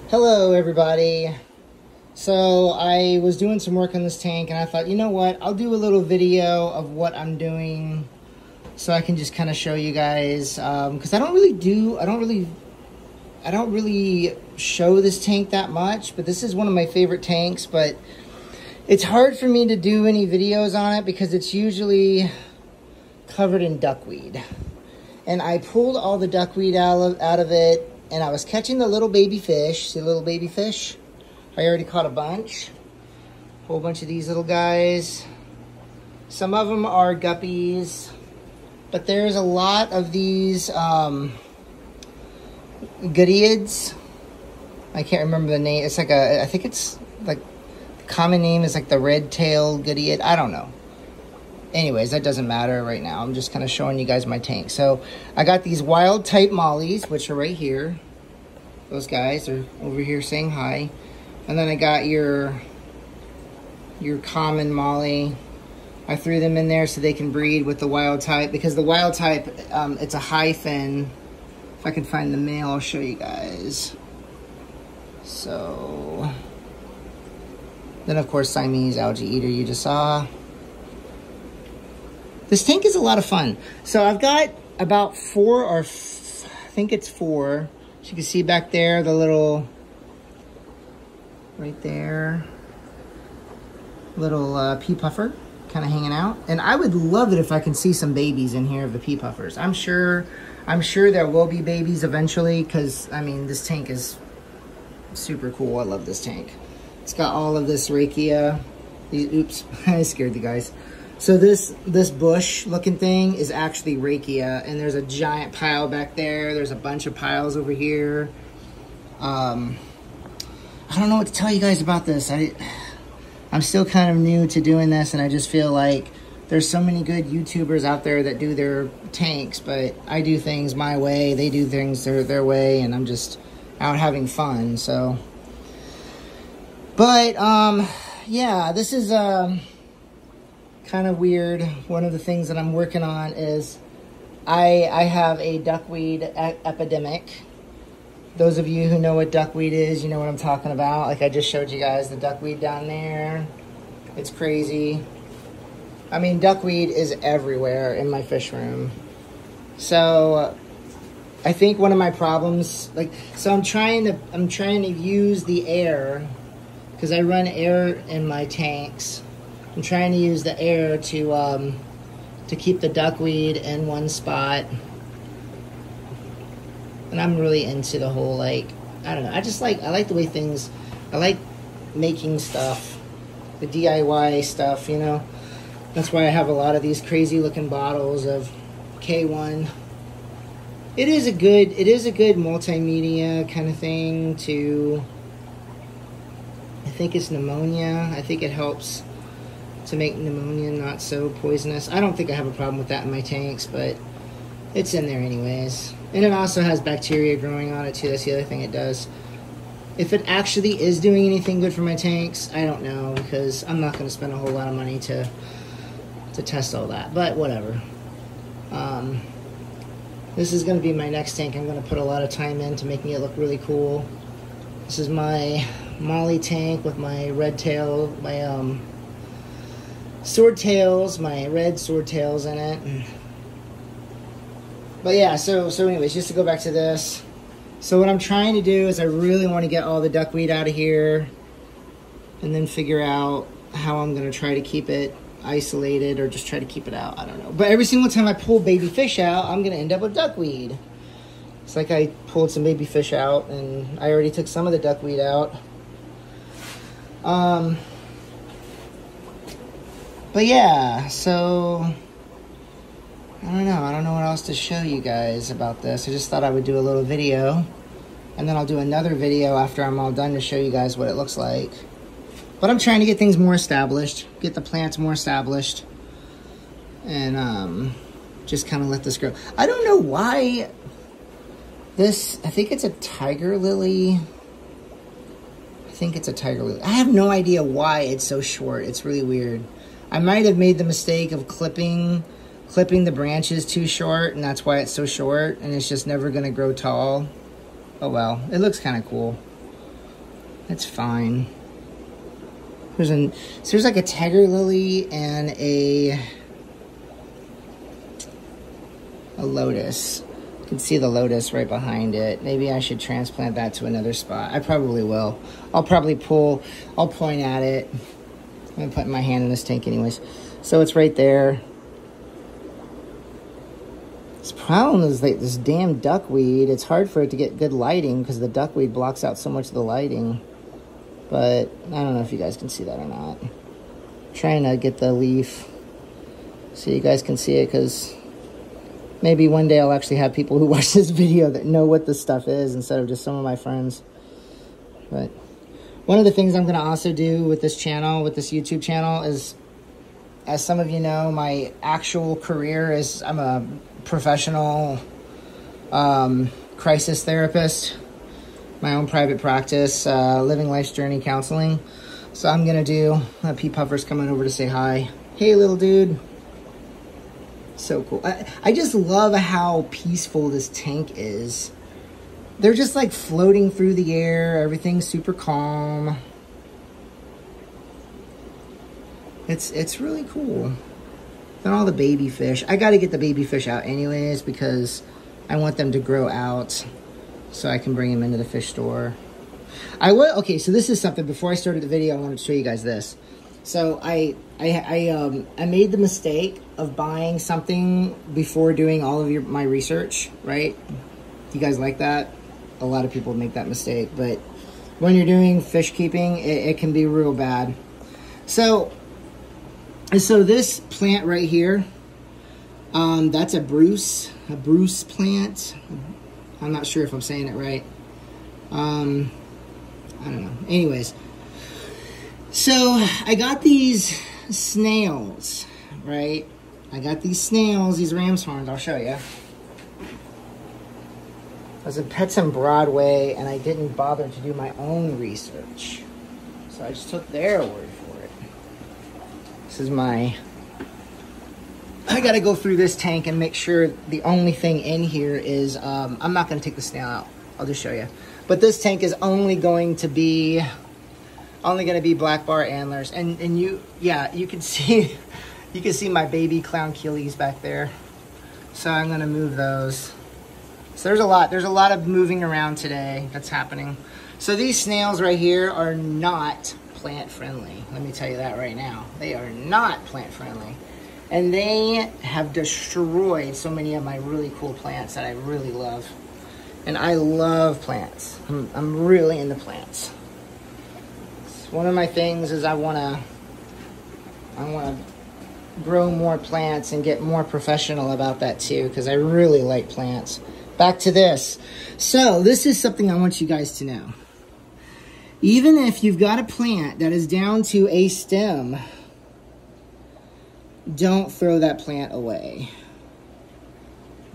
Hello everybody. So I was doing some work on this tank and I thought, you know what, I'll do a little video of what I'm doing so I can just kind of show you guys, because I don't really show this tank that much, but this is one of my favorite tanks. But it's hard for me to do any videos on it because it's usually covered in duckweed, and I pulled all the duckweed out of it. And I was catching the little baby fish. See the little baby fish? I already caught a bunch. Whole bunch of these little guys. Some of them are guppies. But there's a lot of these goodeids. I can't remember the name. It's like I think it's like, the common name is like the red-tailed goodeid. I don't know. Anyways, that doesn't matter right now. I'm just kind of showing you guys my tank. So I got these wild type mollies, which are right here. Those guys are over here saying hi. And then I got your common molly. I threw them in there so they can breed with the wild type, because the wild type, it's a hyphen. If I can find the male, I'll show you guys. So then of course Siamese algae eater you just saw. This tank is a lot of fun. So I've got about I think it's four. As you can see back there, the little, right there, little pea puffer kind of hanging out. And I would love it if I can see some babies in here of the pea puffers. I'm sure there will be babies eventually, because I mean, this tank is super cool. I love this tank. It's got all of this rakia. Oops, I scared the guys. So this bush looking thing is actually rakia, and there's a giant pile back there. There's a bunch of piles over here. I don't know what to tell you guys about this. I'm still kind of new to doing this, and I just feel like there's so many good YouTubers out there that do their tanks, but I do things my way, they do things their way, and I'm just out having fun. So, but yeah, this is kind of weird. One of the things that I'm working on is I have a duckweed epidemic. Those of you who know what duckweed is, you know what I'm talking about. Like I just showed you guys the duckweed down there. It's crazy. I mean, duckweed is everywhere in my fish room. So I think one of my problems, so I'm trying to use the air, because I run air in my tanks. I'm trying to use the air to keep the duckweed in one spot. And I'm really into the whole, like, I don't know. I like the way things, I like making stuff, the DIY stuff, you know. That's why I have a lot of these crazy looking bottles of K1. It is a good multimedia kind of thing to, I think it's pneumonia. I think it helps to make pneumonia not so poisonous. I don't think I have a problem with that in my tanks, but it's in there anyways. And it also has bacteria growing on it too. That's the other thing it does. If it actually is doing anything good for my tanks, I don't know, because I'm not going to spend a whole lot of money to test all that, but whatever. This is going to be my next tank. I'm going to put a lot of time into making it look really cool. This is my molly tank with my red tail, my swordtails, my red swordtails in it. But yeah, so anyways, just to go back to this. So what I'm trying to do is I really want to get all the duckweed out of here and then figure out how I'm going to try to keep it isolated, or just try to keep it out. I don't know. But every single time I pull baby fish out, I'm going to end up with duckweed. It's like I pulled some baby fish out and I already took some of the duckweed out. But yeah, so I don't know what else to show you guys about this. I just thought I would do a little video, and then I'll do another video after I'm all done to show you guys what it looks like. But I'm trying to get things more established, get the plants more established, and just kind of let this grow. I don't know why this, I think it's a tiger lily. I think it's a tiger lily. I have no idea why it's so short. It's really weird. I might have made the mistake of clipping the branches too short, and that's why it's so short, and it's just never going to grow tall. Oh well, it looks kind of cool. That's fine. So there's like a tiger lily and a lotus. You can see the lotus right behind it. Maybe I should transplant that to another spot. I probably will. I'll point at it. I'm gonna put my hand in this tank anyways. So it's right there. This problem is like this damn duckweed. It's hard for it to get good lighting because the duckweed blocks out so much of the lighting. But I don't know if you guys can see that or not. I'm trying to get the leaf so you guys can see it, because maybe one day I'll actually have people who watch this video that know what this stuff is instead of just some of my friends. But one of the things I'm going to also do with this channel, with this YouTube channel, is, as some of you know, my actual career is I'm a professional crisis therapist. My own private practice, living life's journey counseling. So I'm gonna do, P Puffer's coming over to say hi. Hey, little dude. So cool. I just love how peaceful this tank is. They're just like floating through the air. Everything's super calm. It's really cool. Then all the baby fish. I gotta get the baby fish out anyways because I want them to grow out, so I can bring them into the fish store. Okay, so this is something, before I started the video, I wanted to show you guys this. So I made the mistake of buying something before doing all of my research, right? You guys like that? A lot of people make that mistake, but when you're doing fish keeping, it can be real bad. So this plant right here, that's a Bruce plant. I'm not sure if I'm saying it right. I don't know. Anyways, so I got these snails, right? I got these snails, these ram's horns. I'll show you. I was in Pets on Broadway, and I didn't bother to do my own research. So I just took their word for it. This is I gotta go through this tank and make sure the only thing in here is, I'm not gonna take the snail out. I'll just show you. But this tank is only going to be black bar antlers. And you can see, you can see my baby clown keelies back there. So I'm gonna move those. So there's a lot of moving around today that's happening. So these snails right here are not plant friendly. Let me tell you that right now. They are not plant friendly. And they have destroyed so many of my really cool plants that I really love. And I love plants. I'm really into plants. One of my things is I wanna grow more plants and get more professional about that too, because I really like plants. Back to this. So this is something I want you guys to know. Even if you've got a plant that is down to a stem, don't throw that plant away.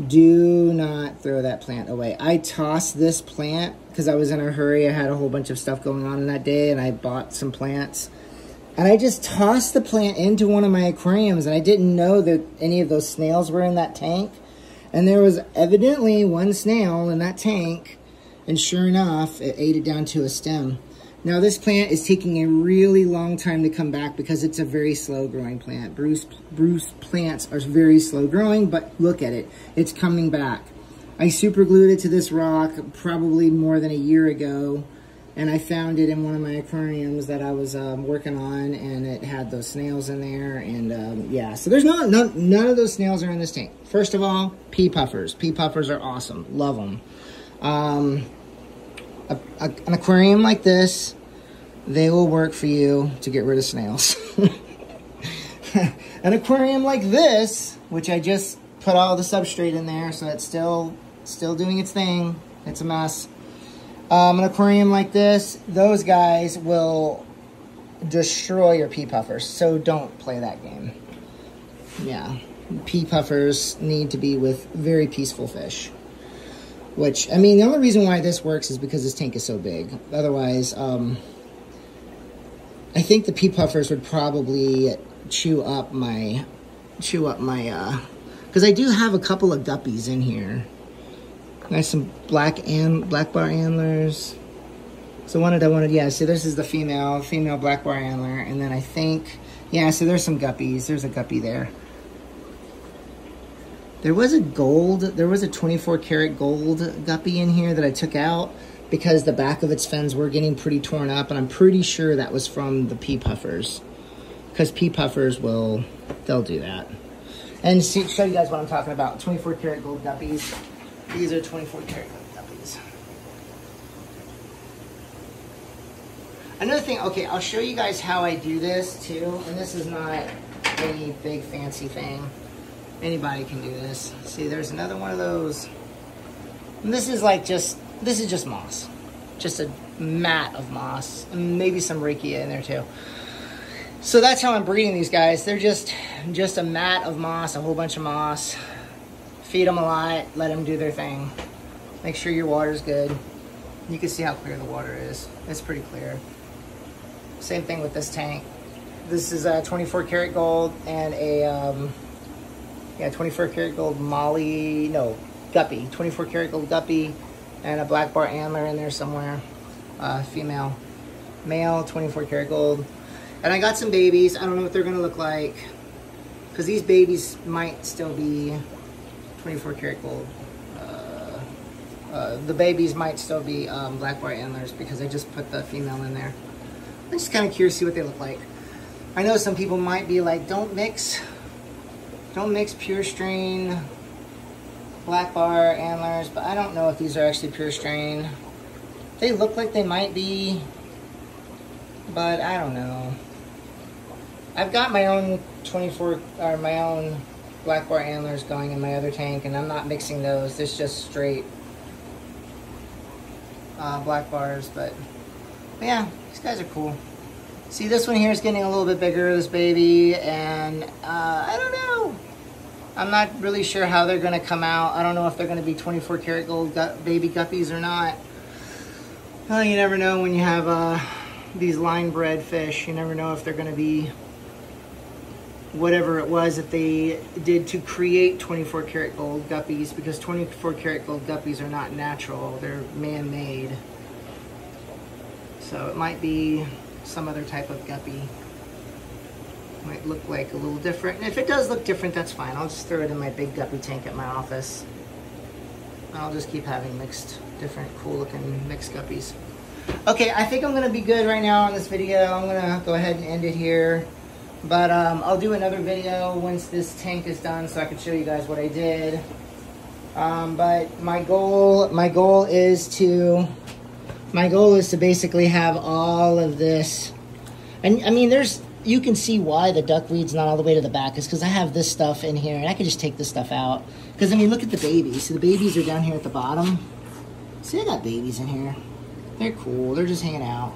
Do not throw that plant away. I tossed this plant because I was in a hurry. I had a whole bunch of stuff going on that day, and I bought some plants. And I just tossed the plant into one of my aquariums, and I didn't know that any of those snails were in that tank. And there was evidently one snail in that tank, and sure enough, it ate it down to a stem. Now this plant is taking a really long time to come back because it's a very slow growing plant. Bruce plants are very slow growing, but look at it. It's coming back. I super glued it to this rock probably more than a year ago, and I found it in one of my aquariums that I was working on, and it had those snails in there, and yeah. So there's none of those snails are in this tank. First of all, P Puffers. P Puffers are awesome. Love them. An aquarium like this, they will work for you to get rid of snails. An aquarium like this, which I just put all the substrate in there, so it's still doing its thing. It's a mess. An aquarium like this, those guys will destroy your P Puffers, so don't play that game. Yeah, P Puffers need to be with very peaceful fish. Which, I mean, the only reason why this works is because this tank is so big. Otherwise, I think the P Puffers would probably chew up my, because I do have a couple of guppies in here. Nice some black bar antlers, So yeah, so this is the female black bar antler. And then I think, yeah, so there's some guppies. There's a guppy there. There was a 24 karat gold guppy in here that I took out because the back of its fins were getting pretty torn up, and I'm pretty sure that was from the pea puffers. Because pea puffers they'll do that. And show you guys what I'm talking about. 24 karat gold guppies. These are 24 karat gold guppies. Another thing, okay, I'll show you guys how I do this too. And this is not any big fancy thing. Anybody can do this. See, there's another one of those. And this is just moss. Just a mat of moss. And maybe some rakia in there too. So that's how I'm breeding these guys. They're just a mat of moss, a whole bunch of moss. Feed them a lot, let them do their thing. Make sure your water's good. You can see how clear the water is. It's pretty clear. Same thing with this tank. This is a 24 karat gold and a 24 karat gold guppy. 24 karat gold guppy and a black bar antler in there somewhere. Female. Male, 24 karat gold. And I got some babies. I don't know what they're gonna look like, because these babies might still be 24 karat gold. The babies might still be black bar antlers because I just put the female in there. I'm just kind of curious to see what they look like. I know some people might be like, don't mix pure strain black bar antlers, but I don't know if these are actually pure strain. They look like they might be, but I don't know. I've got my own my own black bar antlers going in my other tank, and I'm not mixing those. It's just straight black bars, but yeah, these guys are cool. See, this one here is getting a little bit bigger, this baby, and I don't know. I'm not really sure how they're going to come out. I don't know if they're going to be 24 karat gold baby guppies or not. Well, you never know when you have these line bred fish. You never know if they're going to be whatever it was that they did to create 24 karat gold guppies, because 24 karat gold guppies are not natural. They're man-made. So it might be some other type of guppy. Might look like a little different. And if it does look different, that's fine. I'll just throw it in my big guppy tank at my office. I'll just keep having different cool looking mixed guppies. Okay, I think I'm gonna be good right now on this video. I'm gonna go ahead and end it here. But I'll do another video once this tank is done so I can show you guys what I did. But my goal is to basically have all of this. And I mean, you can see why the duckweed's not all the way to the back is because I have this stuff in here, and I could just take this stuff out. Because I mean, look at the babies. So the babies are down here at the bottom. See, I got babies in here. They're cool. They're just hanging out.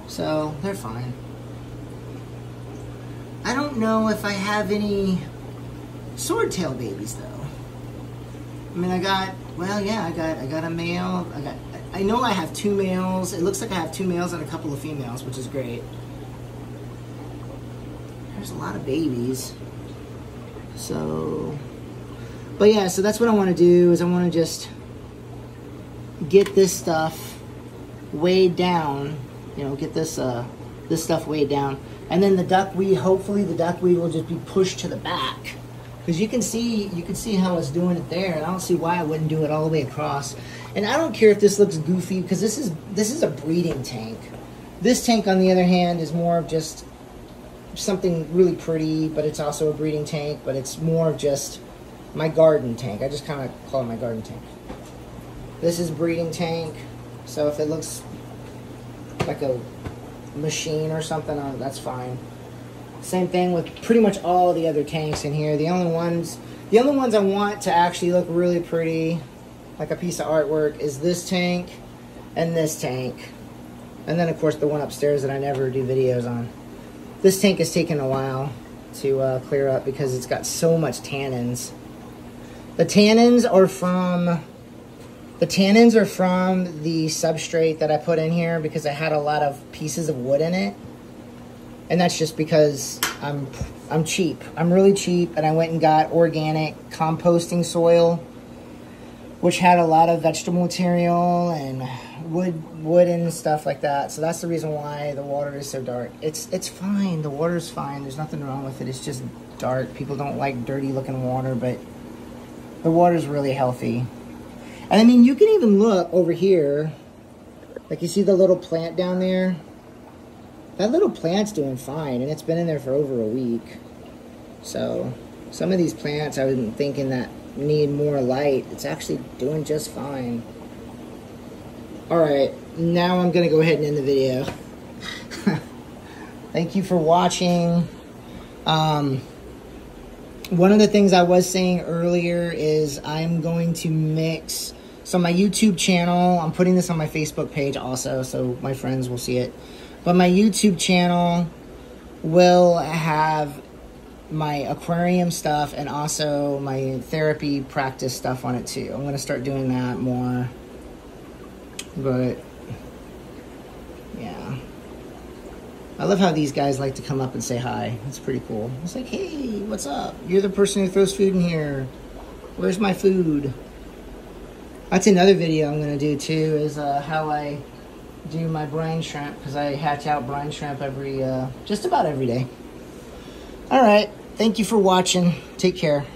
So they're fine. I don't know if I have any swordtail babies though. I mean, I got a male. I know I have 2 males. It looks like I have 2 males and a couple of females, which is great. There's a lot of babies. So, but yeah, so that's what I want to do, is I want to just get this stuff weighed down, you know, get this stuff weighed down. And then the duckweed, hopefully the duckweed will just be pushed to the back. Because you can see how it's doing it there, and I don't see why I wouldn't do it all the way across. And I don't care if this looks goofy, because this is a breeding tank. This tank, on the other hand, is more of just something really pretty, but it's also a breeding tank, but it's more of just my garden tank. I just kind of call it my garden tank. This is breeding tank, so if it looks like a machine or something, that's fine. Same thing with pretty much all the other tanks in here. The only ones I want to actually look really pretty, like a piece of artwork, is this tank and this tank. And then of course the one upstairs that I never do videos on. This tank has taken a while to clear up because it's got so much tannins. The tannins are from the substrate that I put in here because I had a lot of pieces of wood in it. And that's just because I'm cheap. I'm really cheap, and I went and got organic composting soil which had a lot of vegetable material and wood and stuff like that. So that's the reason why the water is so dark. It's fine. The water's fine. There's nothing wrong with it. It's just dark. People don't like dirty looking water, but the water's really healthy. And I mean, you can even look over here. Like, you see the little plant down there? That little plant's doing fine, and it's been in there for over a week. So some of these plants I was thinking that need more light, it's actually doing just fine. Alright, now I'm gonna go ahead and end the video. Thank you for watching. One of the things I was saying earlier is I'm going to mix, so my YouTube channel, I'm putting this on my Facebook page also, so my friends will see it, but my YouTube channel will have my aquarium stuff and also my therapy practice stuff on it too. I'm going to start doing that more. But yeah, I love how these guys like to come up and say hi. It's pretty cool. It's like, hey, what's up? You're the person who throws food in here. Where's my food? That's another video I'm going to do too, is how I do my brine shrimp, because I hatch out brine shrimp just about every day. All right. Thank you for watching. Take care.